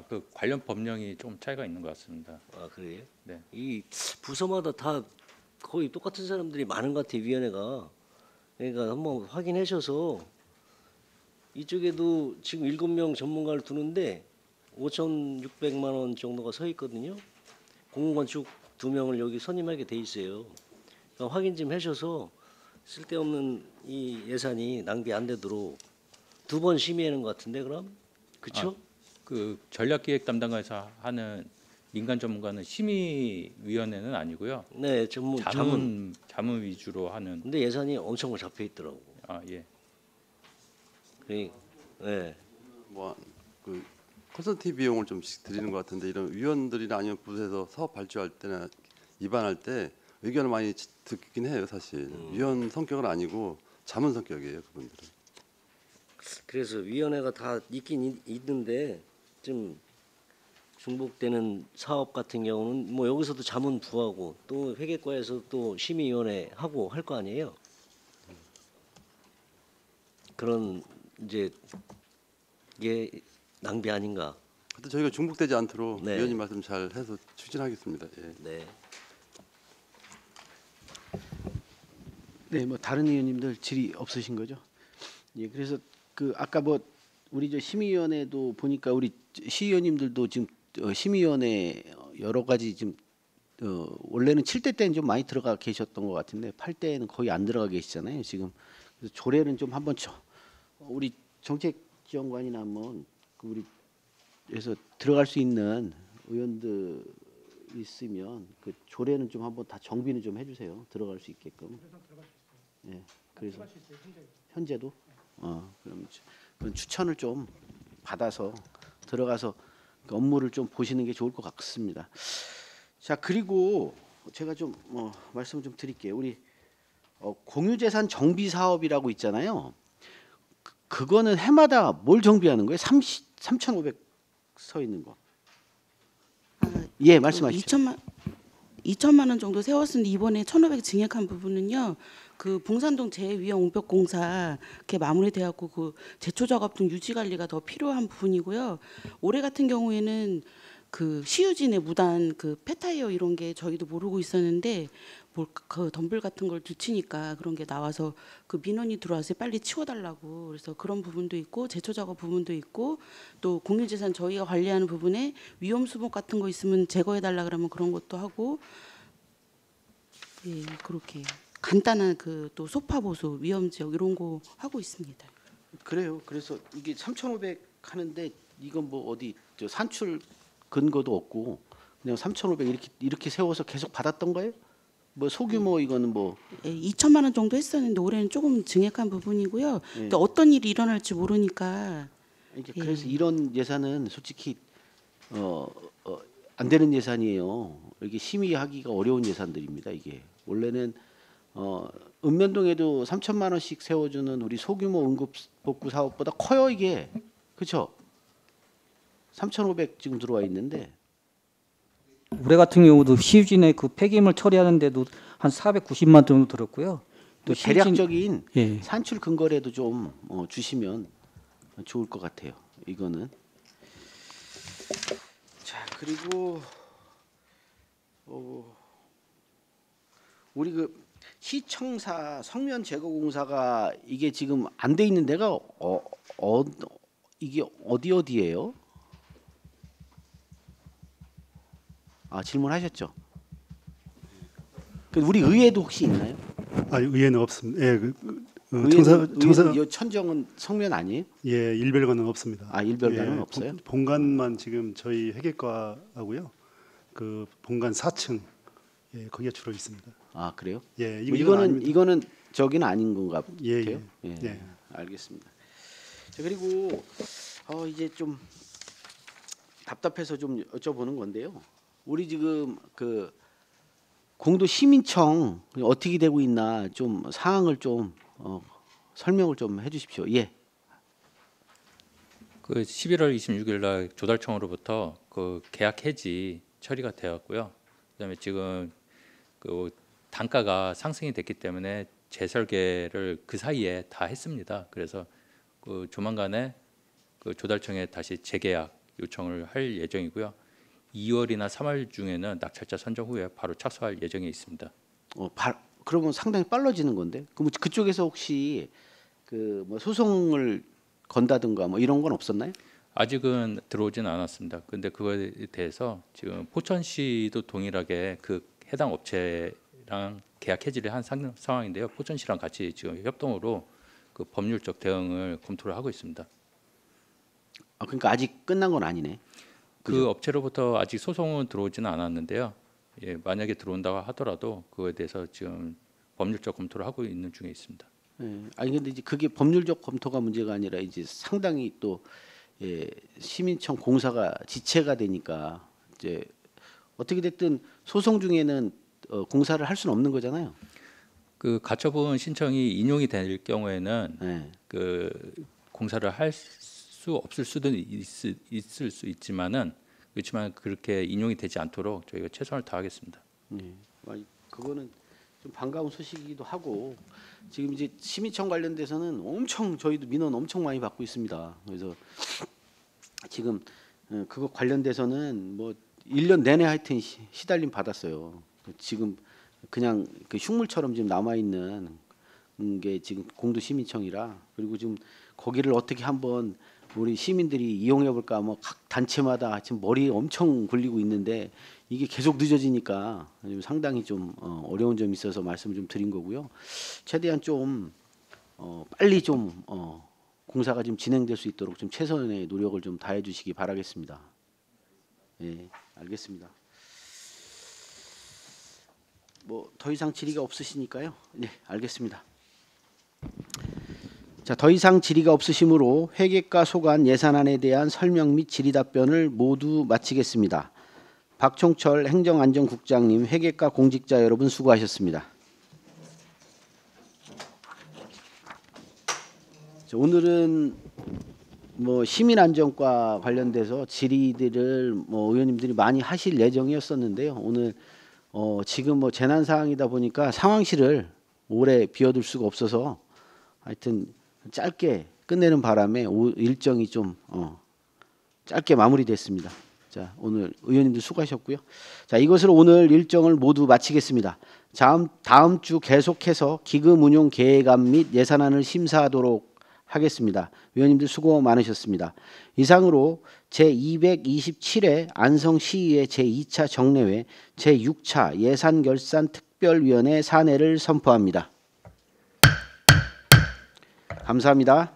그 관련 법령이 좀 차이가 있는 것 같습니다. 아, 그래요? 네. 이 부서마다 다 거의 똑같은 사람들이 많은 것 같아요, 위원회가. 그러니까 한번 확인하셔서 이쪽에도 지금 7명 전문가를 두는데 5,600만 원 정도가 서 있거든요. 공공건축 2명을 여기 선임하게 돼 있어요. 그러니까 확인 좀 하셔서 쓸데없는 이 예산이 낭비 안 되도록 2번 심의하는 것 같은데 그럼? 그렇죠? 그 전략기획 담당에서 하는 민간 전문가는 심의위원회는 아니고요. 네, 자문. 자문 위주로 하는. 근데 예산이 엄청 잡혀 있더라고. 아, 예. 네. 뭐그 컨설팅 비용을 좀 드리는 것 같은데 이런 위원들이나 아니면 부서에서 사업 발주할 때나 입안할 때 의견을 많이 듣긴 해요, 사실. 위원 성격은 아니고 자문 성격이에요, 그분들은. 그래서 위원회가 다 있긴 있는데 좀 중복되는 사업 같은 경우는 뭐 여기서도 자문 부하고 또 회계과에서 또 심의위원회 하고 할 거 아니에요. 그런 이제 이게 낭비 아닌가. 하여튼 저희가 중복되지 않도록 네. 위원님 말씀 잘 해서 추진하겠습니다. 예. 네. 네, 뭐 다른 의원님들 질의 없으신 거죠? 예, 그래서 그 아까 뭐 우리 저 심의위원회도 보니까 우리 시의원님들도 지금 심의위원회 여러 가지 지금 원래는 7대 때는 좀 많이 들어가 계셨던 것 같은데 8대에는 거의 안 들어가 계시잖아요. 지금 그래서 조례는 좀 한번 우리 정책지원관이나 한번 그 우리 에서 들어갈 수 있는 의원들 있으면 그 조례는 좀 한번 다 정비는 좀 해주세요. 들어갈 수 있게끔. 예, 그래서 현재도 그럼 그런 추천을 좀 받아서 들어가서 그 업무를 좀 보시는 게 좋을 것 같습니다. 자, 그리고 제가 좀 말씀 좀 드릴게요. 우리 공유재산 정비 사업이라고 있잖아요. 그거는 해마다 뭘 정비하는 거예요? 3,500 서 있는 거. 예, 말씀하시죠. 2천만 원 정도 세웠는데 이번에 1,500 증액한 부분은요. 그 봉산동 제2형 옹벽공사 이렇게 마무리돼갖고 그 제초 작업 등 유지 관리가 더 필요한 부분이고요. 올해 같은 경우에는 그 시유진의 무단 그 폐타이어 이런 게 저희도 모르고 있었는데 그 덤불 같은 걸 뒤치니까 그런 게 나와서 그 민원이 들어와서 빨리 치워달라고 그래서 그런 부분도 있고 제초 작업 부분도 있고 또 공유재산 저희가 관리하는 부분에 위험 수목 같은 거 있으면 제거해달라 그러면 그런 것도 하고 예 그렇게 간단한 그 또 소파 보수 위험 지역 이런 거 하고 있습니다. 그래요. 그래서 이게 3,500 하는데 이건 뭐 어디 저 산출 근거도 없고 그냥 3,500 이렇게 세워서 계속 받았던 거예요? 뭐 소규모 이거는 뭐 예, 2천만 원 정도 했었는데 올해는 조금 증액한 부분이고요. 예. 또 어떤 일이 일어날지 모르니까 이게 예. 그래서 이런 예산은 솔직히 안 되는 예산이에요. 이게 심의하기가 어려운 예산들입니다. 이게 원래는 읍면동에도 3천만 원씩 세워주는 우리 소규모 응급복구 사업보다 커요 이게. 그렇죠? 3,500 지금 들어와 있는데 올해 같은 경우도 시유진의 그 폐기물 처리하는데도 한 490만 정도 들었고요. 또 대략적인 예. 산출 근거라도 좀 주시면 좋을 것 같아요. 이거는 자 그리고 우리 그 시청사 성면 제거공사가 이게 지금 안 돼 있는 데가 이게 어디예요? 아 질문하셨죠? 그 우리 의회도 혹시 있나요? 아, 의회는 없습니다. 예, 의회는 천정은 성면 아니에요? 예, 일별관은 없습니다. 아 일별관은 예, 없어요? 본관만 지금 저희 회계과하고요. 그 본관 4층 예, 거기가 주로 있습니다. 아 그래요? 예, 이거는 저기는 아닌 건가 같아요. 예. 알겠습니다. 자, 그리고 이제 좀 답답해서 좀 여쭤보는 건데요. 우리 지금 그 공도 시민청 어떻게 되고 있나 좀 사항을 좀 설명을 좀 해주십시오. 예. 그 11월 26일 날 조달청으로부터 그 계약 해지 처리가 되었고요. 그다음에 지금 그 단가가 상승이 됐기 때문에 재설계를 그 사이에 다 했습니다. 그래서 그 조만간에 그 조달청에 다시 재계약 요청을 할 예정이고요. 2월이나 3월 중에는 낙찰자 선정 후에 바로 착수할 예정에 있습니다. 그러면 상당히 빨라지는 건데. 그럼 그쪽에서 혹시 그 뭐 소송을 건다든가 뭐 이런 건 없었나요? 아직은 들어오지는 않았습니다. 근데 그거에 대해서 지금 포천시도 동일하게 그 해당 업체랑 계약 해지를 한 상황인데요. 포천시랑 같이 지금 협동으로 그 법률적 대응을 검토를 하고 있습니다. 그러니까 아직 끝난 건 아니네. 그 그죠? 업체로부터 아직 소송은 들어오지는 않았는데요. 예, 만약에 들어온다고 하더라도 그거에 대해서 지금 법률적 검토를 하고 있는 중에 있습니다. 예. 아니 근데 이제 그게 법률적 검토가 문제가 아니라 이제 상당히 또 시민청 공사가 지체가 되니까 이제 어떻게 됐든 소송 중에는 공사를 할 수는 없는 거잖아요. 그 가처분 신청이 인용이 될 경우에는 네. 그 공사를 할 수 없을 수도 있을 수 있지만은 그렇지만 그렇게 인용이 되지 않도록 저희가 최선을 다하겠습니다. 네. 그거는 좀 반가운 소식이기도 하고 지금 이제 시민청 관련돼서는 엄청 저희도 민원 엄청 많이 받고 있습니다. 그래서 지금 그거 관련돼서는 뭐 1년 내내 하여튼 시달림 받았어요. 지금 그냥 그 흉물처럼 지금 남아 있는 게 지금 공도 시민청이라 그리고 지금 거기를 어떻게 한번 우리 시민들이 이용해 볼까 뭐 각 단체마다 지금 머리 엄청 굴리고 있는데 이게 계속 늦어지니까 상당히 좀 어려운 점이 있어서 말씀을 좀 드린 거고요. 최대한 좀 빨리 좀 공사가 좀 진행될 수 있도록 좀 최선의 노력을 좀 다해 주시기 바라겠습니다. 예, 알겠습니다. 뭐 더 이상 질의가 없으시니까요. 네, 알겠습니다. 자, 더 이상 질의가 없으시므로 회계과 소관 예산안에 대한 설명 및 질의 답변을 모두 마치겠습니다. 박총철 행정안전국장님, 회계과 공직자 여러분 수고하셨습니다. 자, 오늘은 뭐 시민안전과 관련돼서 질의들을 뭐 의원님들이 많이 하실 예정이었었는데요. 오늘 지금 뭐 재난 상황이다 보니까 상황실을 오래 비워둘 수가 없어서 하여튼 짧게 끝내는 바람에 일정이 좀 짧게 마무리됐습니다. 자, 오늘 의원님들 수고하셨고요. 자, 이것으로 오늘 일정을 모두 마치겠습니다. 다음 주 계속해서 기금 운용 계획안 및 예산안을 심사하도록 하겠습니다. 의원님들 수고 많으셨습니다. 이상으로 제227회 안성시의회 제2차 정례회 제6차 예산결산특별위원회 산회를 선포합니다. 감사합니다.